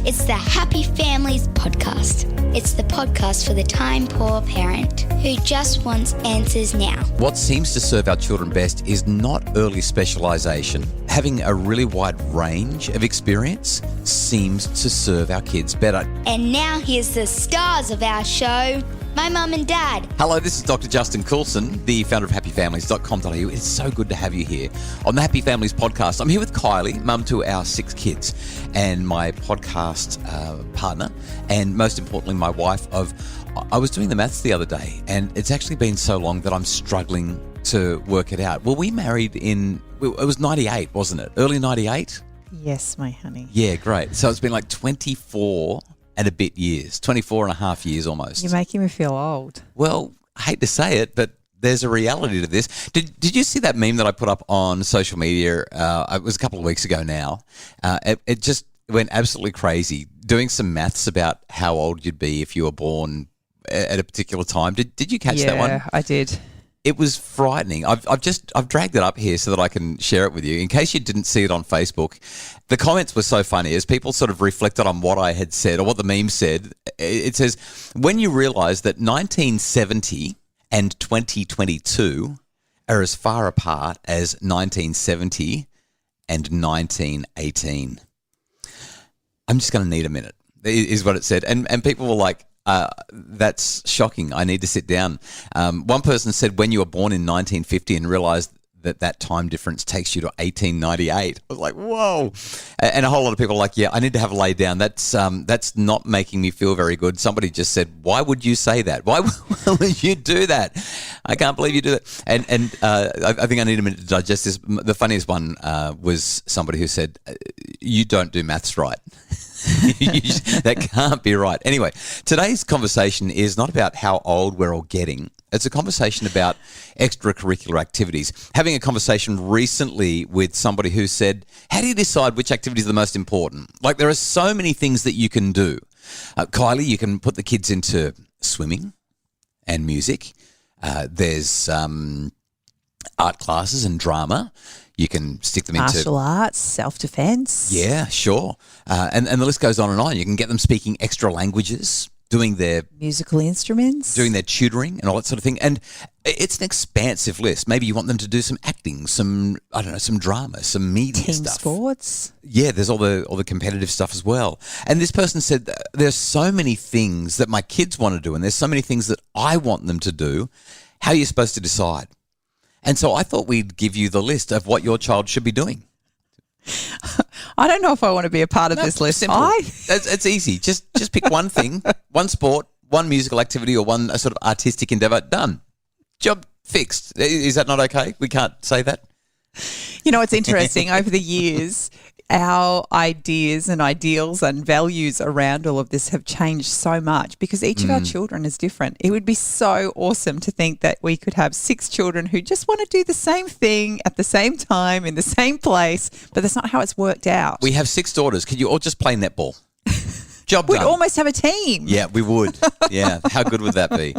It's the Happy Families podcast. It's the podcast for the time-poor parent who just wants answers now. What seems to serve our children best is not early specialisation. Having a really wide range of experience seems to serve our kids better. And now here's the stars of our show, my mum and dad. Hello, this is Dr. Justin Coulson, the founder of happyfamilies.com.au. It's so good to have you here on the Happy Families podcast. I'm here with Kylie, mum to our 6 kids, and my podcast partner, and most importantly, my wife. I was doing the maths the other day, and it's actually been so long that I'm struggling to work it out. Well, we married it was 98, wasn't it? Early 98? Yes, my honey. Yeah, great. So it's been like 24 and a bit years, 24 and a half years almost. You're making me feel old. Well, I hate to say it, but there's a reality to this. Did you see that meme that I put up on social media? It was a couple of weeks ago now. It just went absolutely crazy, doing some maths about how old you'd be if you were born at a particular time. Did you catch that one? Yeah, I did. It was frightening. I've dragged it up here so that I can share it with you. In case you didn't see it on Facebook, the comments were so funny as people sort of reflected on what I had said or what the meme said. It says, when you realise that 1970 and 2022 are as far apart as 1970 and 1918. I'm just going to need a minute, is what it said. And people were like, that's shocking. I need to sit down. One person said, when you were born in 1950 and realised that time difference takes you to 1898. I was like, whoa. And a whole lot of people are like, yeah, I need to have a lay down. That's not making me feel very good. Somebody just said, why would you say that? Why would you do that? I can't believe you do that. And I think I need a minute to digest this. The funniest one was somebody who said, you don't do maths right. That can't be right. Anyway, today's conversation is not about how old we're all getting. It's a conversation about extracurricular activities. Having a conversation recently with somebody who said, how do you decide which activities are the most important? Like, there are so many things that you can do. Kylie, you can put the kids into swimming and music. There's art classes and drama. You can stick them into martial arts, self-defense. Yeah, sure. And the list goes on and on. You can get them speaking extra languages, doing their musical instruments, doing their tutoring and all that sort of thing. And it's an expansive list. Maybe you want them to do some acting, some drama, some media team stuff. sports. Yeah, there's all the competitive stuff as well. And this person said, there's so many things that my kids want to do, and there's so many things that I want them to do. How are you supposed to decide? And so I thought we'd give you the list of what your child should be doing. I don't know if I want to be a part of this list. Simple. It's easy. Just pick one thing, one sport, one musical activity, or one sort of artistic endeavour. Done. Job fixed. Is that not okay? We can't say that? You know, it's interesting. Over the years, our ideas and ideals and values around all of this have changed so much because each of our children is different. It would be so awesome to think that we could have 6 children who just want to do the same thing at the same time in the same place, but that's not how it's worked out. We have 6 daughters. Could you all just play netball? Job We'd done. almost have a team. Yeah, we would. Yeah, how good would that be?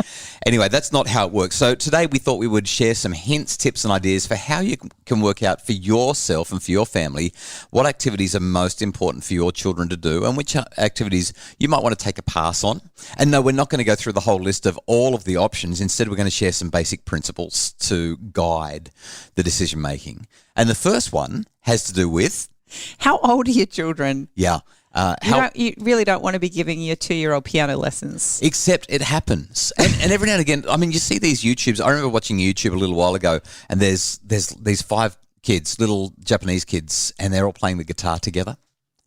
Anyway, that's not how it works. So today we thought we would share some hints, tips and ideas for how you can work out for yourself and for your family what activities are most important for your children to do and which activities you might want to take a pass on. And no, we're not going to go through the whole list of all of the options. Instead, we're going to share some basic principles to guide the decision making. And the first one has to do with... How old are your children? Yeah. You really don't want to be giving your 2-year-old piano lessons. Except it happens. And every now and again, I mean, you see these YouTubes. I remember watching YouTube a little while ago, and there's these 5 kids, little Japanese kids, and they're all playing the guitar together.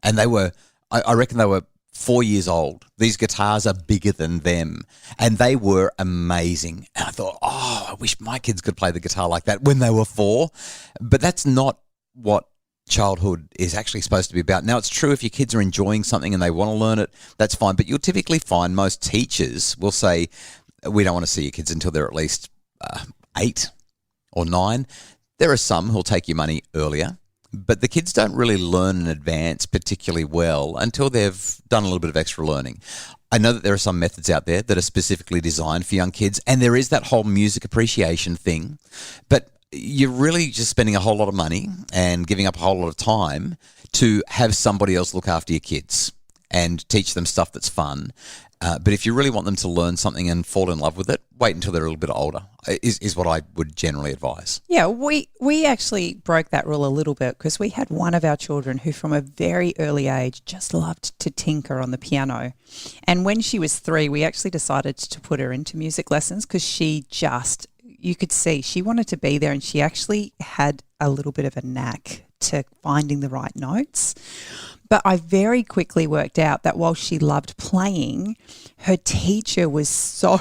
And they were, I reckon they were 4 years old. These guitars are bigger than them. And they were amazing. And I thought, I wish my kids could play the guitar like that when they were 4. But that's not what childhood is actually supposed to be about. Now, it's true if your kids are enjoying something and they want to learn it, that's fine. But you'll typically find most teachers will say, we don't want to see your kids until they're at least 8 or 9. There are some who'll take your money earlier, but the kids don't really learn and advance particularly well until they've done a little bit of extra learning. I know that there are some methods out there that are specifically designed for young kids, and there is that whole music appreciation thing, but you're really just spending a whole lot of money and giving up a whole lot of time to have somebody else look after your kids. and teach them stuff that's fun. But if you really want them to learn something and fall in love with it, wait until they're a little bit older, is what I would generally advise. Yeah, we actually broke that rule a little bit because we had one of our children who from a very early age just loved to tinker on the piano. And when she was 3, we actually decided to put her into music lessons because you could see she wanted to be there, and she actually had a little bit of a knack to finding the right notes. But I very quickly worked out that while she loved playing, her teacher was so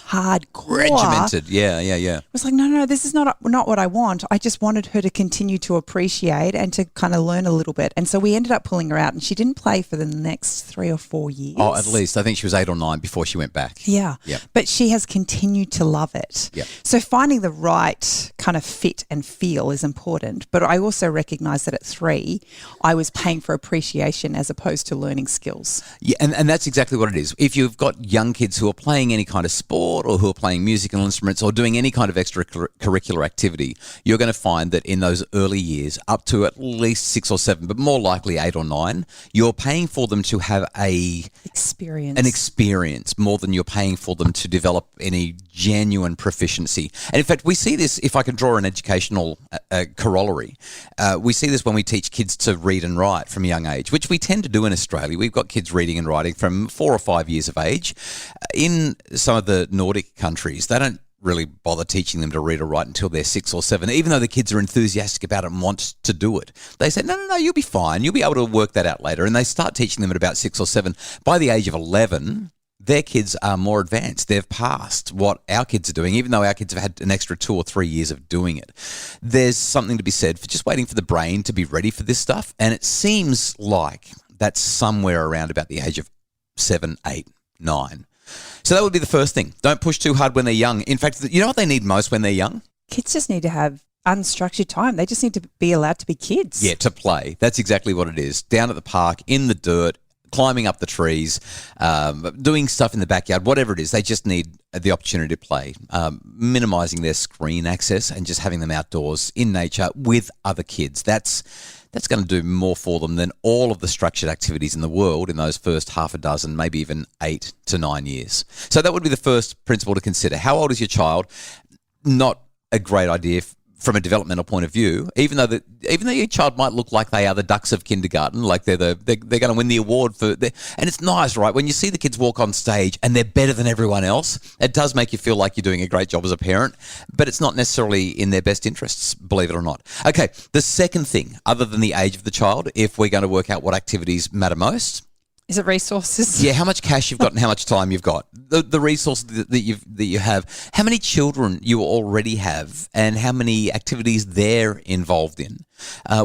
hardcore. Regimented, yeah. It was like, no, this is not what I want. I just wanted her to continue to appreciate and to kind of learn a little bit. And so we ended up pulling her out, and she didn't play for the next 3 or 4 years. Oh, at least. I think she was 8 or 9 before she went back. Yeah. Yep. But she has continued to love it. Yep. So finding the right kind of fit and feel is important. But I also recognise that at 3, I was paying for appreciation as opposed to learning skills. Yeah, and that's exactly what it is. If you've got young kids who are playing any kind of sport or who are playing musical instruments or doing any kind of extracurricular activity, you're going to find that in those early years, up to at least 6 or 7, but more likely 8 or 9, you're paying for them to have an experience more than you're paying for them to develop any genuine proficiency. And in fact, we see this, if I can draw an educational corollary, we see this when we teach kids to read and write from a young age, which we tend to do in Australia. We've got kids reading and writing from 4 or 5 years of age. In some of the Nordic countries, they don't really bother teaching them to read or write until they're 6 or 7, even though the kids are enthusiastic about it and want to do it. They say, no, you'll be fine. You'll be able to work that out later. And they start teaching them at about 6 or 7. By the age of 11, their kids are more advanced. They've passed what our kids are doing, even though our kids have had an extra 2 or 3 years of doing it. There's something to be said for just waiting for the brain to be ready for this stuff. And it seems like that's somewhere around about the age of 7, 8, 9. So that would be the first thing. Don't push too hard when they're young. In fact, you know what they need most when they're young? Kids just need to have unstructured time. They just need to be allowed to be kids. Yeah, to play. That's exactly what it is. Down at the park, in the dirt, climbing up the trees, doing stuff in the backyard, whatever it is. They just need the opportunity to play, minimising their screen access and just having them outdoors in nature with other kids. That's going to do more for them than all of the structured activities in the world in those first half a dozen, maybe even 8 to 9 years. So that would be the first principle to consider. How old is your child? Not a great idea from a developmental point of view, even though your child might look like they are the ducks of kindergarten, like they're going to win the award for. And it's nice, right? When you see the kids walk on stage and they're better than everyone else, it does make you feel like you're doing a great job as a parent. But it's not necessarily in their best interests, believe it or not. Okay, the second thing, other than the age of the child, if we're going to work out what activities matter most. Is it resources? Yeah, how much cash you've got and how much time you've got. The resources that you have, how many children you already have, and how many activities they're involved in.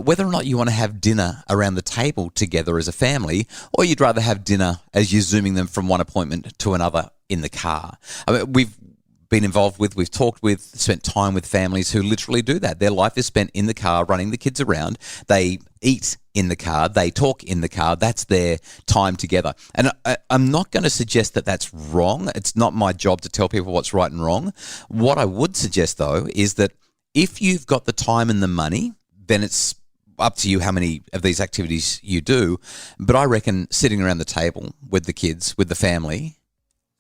Whether or not you want to have dinner around the table together as a family, or you'd rather have dinner as you're zooming them from one appointment to another in the car. I mean, we've talked with, spent time with families who literally do that. Their life is spent in the car, running the kids around. They eat in the car. They talk in the car. That's their time together. And I'm not going to suggest that that's wrong. It's not my job to tell people what's right and wrong. What I would suggest, though, is that if you've got the time and the money, then it's up to you how many of these activities you do. But I reckon sitting around the table with the kids, with the family,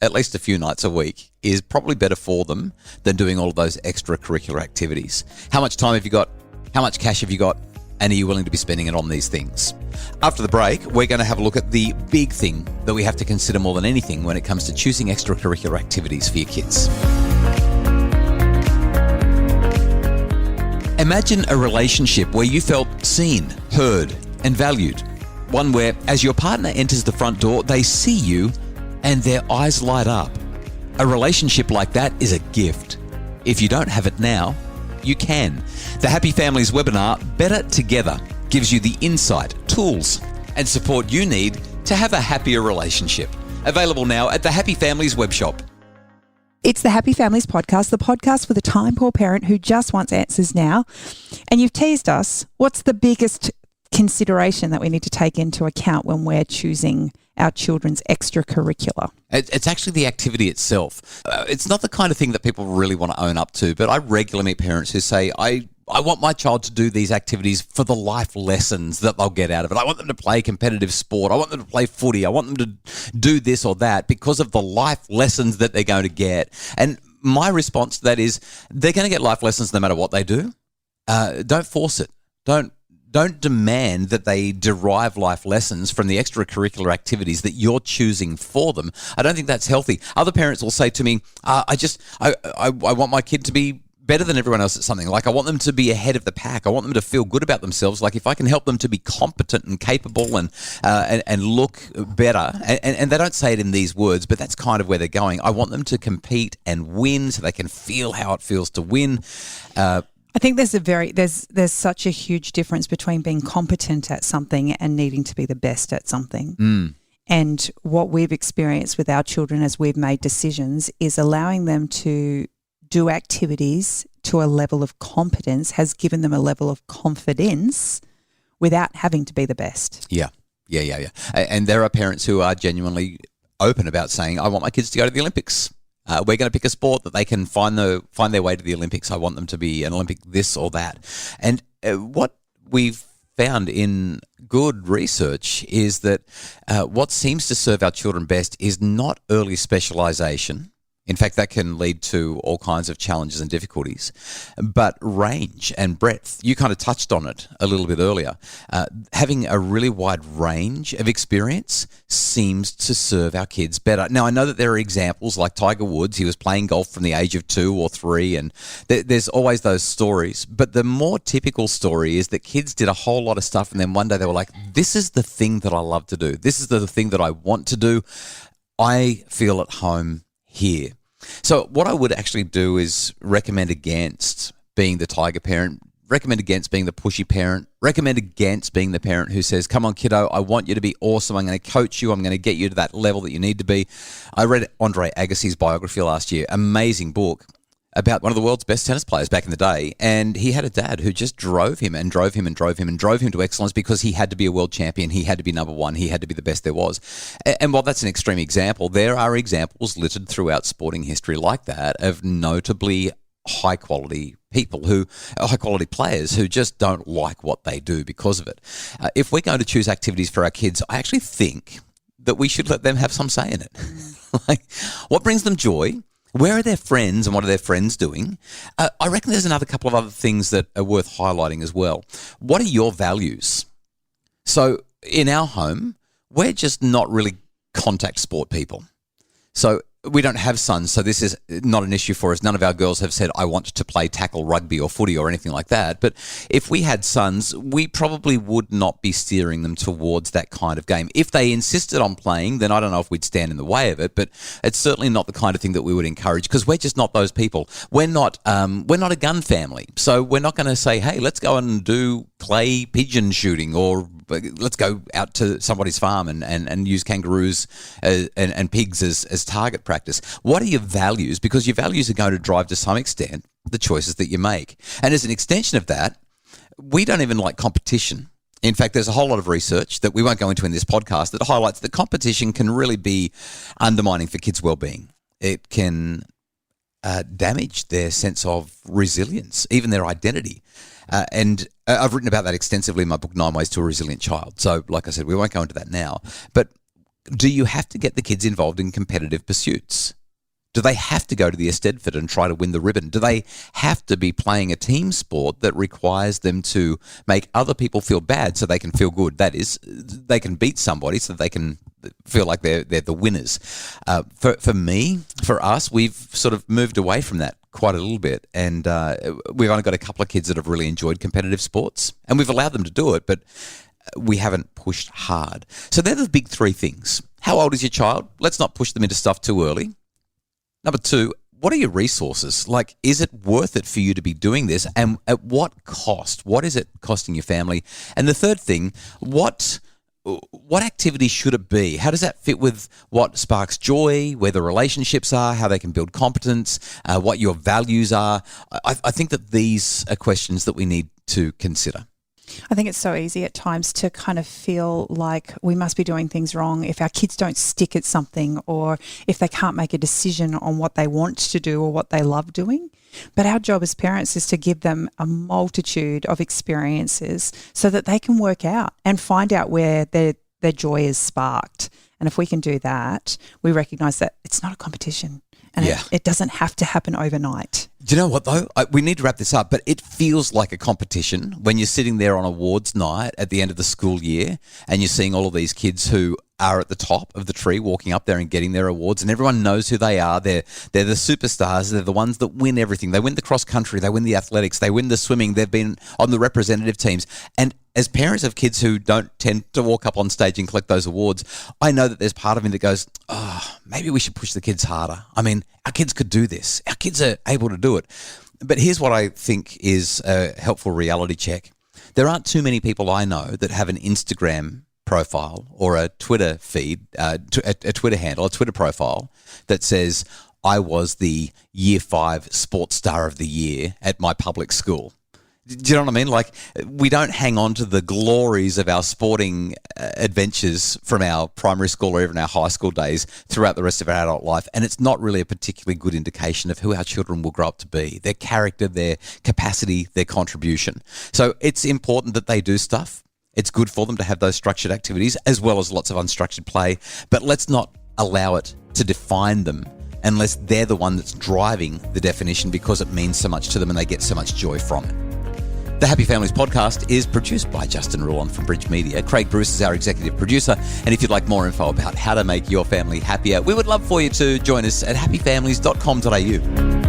at least a few nights a week is probably better for them than doing all of those extracurricular activities. How much time have you got? How much cash have you got? And are you willing to be spending it on these things? After the break, we're going to have a look at the big thing that we have to consider more than anything when it comes to choosing extracurricular activities for your kids. Imagine a relationship where you felt seen, heard, and valued. One where, as your partner enters the front door, they see you and their eyes light up. A relationship like that is a gift. If you don't have it now, you can. The Happy Families webinar, Better Together, gives you the insight, tools, and support you need to have a happier relationship. Available now at the Happy Families webshop. It's the Happy Families podcast, the podcast for the time-poor parent who just wants answers now. And you've teased us. What's the biggest consideration that we need to take into account when we're choosing our children's extracurricular? It's actually the activity itself. It's not the kind of thing that people really want to own up to, but I regularly meet parents who say, I I want my child to do these activities for the life lessons that they'll get out of it. I want them to play competitive sport. I want them to play footy. I want them to do this or that because of the life lessons that they're going to get. And my response to that is they're going to get life lessons no matter what they do. Don't force it. Don't demand that they derive life lessons from the extracurricular activities that you're choosing for them. I don't think that's healthy. Other parents will say to me, I want my kid to be better than everyone else at something. Like, I want them to be ahead of the pack. I want them to feel good about themselves. Like, if I can help them to be competent and capable and look better, and they don't say it in these words, but that's kind of where they're going. I want them to compete and win so they can feel how it feels to win. I think there's such a huge difference between being competent at something and needing to be the best at something. And what we've experienced with our children as we've made decisions is allowing them to do activities to a level of competence has given them a level of confidence without having to be the best. Yeah. And there are parents who are genuinely open about saying, I want my kids to go to the Olympics. We're going to pick a sport that they can find their way to the Olympics. I want them to be an Olympic this or that. And what we've found in good research is that what seems to serve our children best is not early specialisation. In fact, that can lead to all kinds of challenges and difficulties, but range and breadth. You kind of touched on it a little bit earlier. Having a really wide range of experience seems to serve our kids better. Now, I know that there are examples like Tiger Woods. He was playing golf from the age of 2 or 3, and there's always those stories. But the more typical story is that kids did a whole lot of stuff, and then one day they were like, this is the thing that I love to do. This is the thing that I want to do. I feel at home here. So what I would actually do is recommend against being the tiger parent, recommend against being the pushy parent, recommend against being the parent who says, come on, kiddo, I want you to be awesome. I'm going to coach you. I'm going to get you to that level that you need to be. I read Andre Agassi's biography last year, amazing book about one of the world's best tennis players back in the day. And he had a dad who just drove him to excellence because he had to be a world champion. He had to be number one. He had to be the best there was. And while that's an extreme example, there are examples littered throughout sporting history like that of notably high quality players who just don't like what they do because of it. If we're going to choose activities for our kids, I actually think that we should let them have some say in it. Like, what brings them joy? Where are their friends and what are their friends doing? I reckon there's another couple of other things that are worth highlighting as well. What are your values? So in our home, we're just not really contact sport people. So we don't have sons, so this is not an issue for us. None of our girls have said, I want to play tackle rugby or footy or anything like that. But if we had sons, we probably would not be steering them towards that kind of game. If they insisted on playing, then I don't know if we'd stand in the way of it, but it's certainly not the kind of thing that we would encourage because we're just not those people. We're not a gun family. So we're not going to say, hey, let's go and do clay pigeon shooting or let's go out to somebody's farm and use kangaroos and pigs as target practice. What are your values? Because your values are going to drive to some extent the choices that you make. And as an extension of that, we don't even like competition. In fact, there's a whole lot of research that we won't go into in this podcast that highlights that competition can really be undermining for kids' well-being. It can damage their sense of resilience, even their identity. And I've written about that extensively in my book, 9 Ways to a Resilient Child. So, like I said, we won't go into that now. But do you have to get the kids involved in competitive pursuits? Do they have to go to the Eisteddfod and try to win the ribbon? Do they have to be playing a team sport that requires them to make other people feel bad so they can feel good? That is, they can beat somebody so that they can feel like they're the winners. For us, we've sort of moved away from that quite a little bit, and we've only got a couple of kids that have really enjoyed competitive sports, and we've allowed them to do it, but we haven't pushed hard. So they're the big 3 things. How old is your child? Let's not push them into stuff too early. Number 2, what are your resources? Like, is it worth it for you to be doing this? And at what cost? What is it costing your family? And the third thing, what activity should it be? How does that fit with what sparks joy, where the relationships are, how they can build competence, what your values are? I think that these are questions that we need to consider. I think it's so easy at times to kind of feel like we must be doing things wrong if our kids don't stick at something, or if they can't make a decision on what they want to do or what they love doing. But our job as parents is to give them a multitude of experiences so that they can work out and find out where their joy is sparked. And if we can do that, we recognise that it's not a competition. And it doesn't have to happen overnight. Do you know what, though? We need to wrap this up, but it feels like a competition when you're sitting there on awards night at the end of the school year and you're seeing all of these kids who are at the top of the tree walking up there and getting their awards, and everyone knows who they are. They're the superstars. They're the ones that win everything. They win the cross country. They win the athletics. They win the swimming. They've been on the representative teams. And as parents of kids who don't tend to walk up on stage and collect those awards, I know that there's part of me that goes, oh, maybe we should push the kids harder. I mean, our kids could do this. Our kids are able to do it. But here's what I think is a helpful reality check. There aren't too many people I know that have an Instagram profile or a Twitter feed, a Twitter handle, a Twitter profile that says, I was the Year 5 Sports Star of the Year at my public school. Do you know what I mean? Like, we don't hang on to the glories of our sporting adventures from our primary school or even our high school days throughout the rest of our adult life. And it's not really a particularly good indication of who our children will grow up to be, their character, their capacity, their contribution. So it's important that they do stuff. It's good for them to have those structured activities as well as lots of unstructured play. But let's not allow it to define them unless they're the one that's driving the definition because it means so much to them and they get so much joy from it. The Happy Families podcast is produced by Justin Rulon from Bridge Media. Craig Bruce is our executive producer. And if you'd like more info about how to make your family happier, we would love for you to join us at happyfamilies.com.au.